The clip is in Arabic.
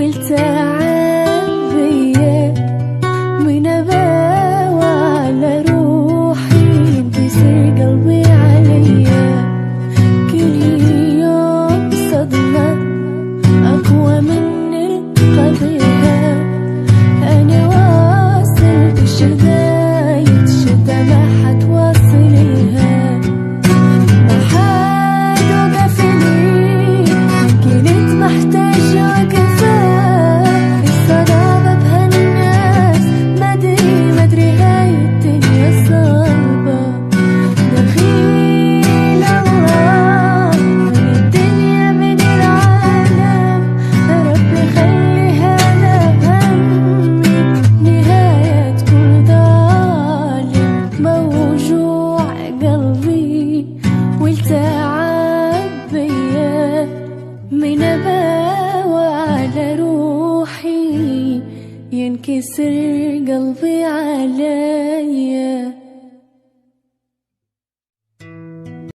والتعب بيا من أباوى على روحي ينكسر قلبي عليا. كل يوم صدمة أقوى من القبلها. أنا واصل بشداية شدة ما حتواصل لها. ما حد وقف لي كنت محتاجة وقفة. الصداقة بهالناس مدري هاي الدنيا صعبة. دخيل الله من الدنيا من العالم. ربي خلي هذا همي نهاية كل ظالم. موجوع قلبي والتعب بيا من أباوى على روحي ينكسر قلبي عليا.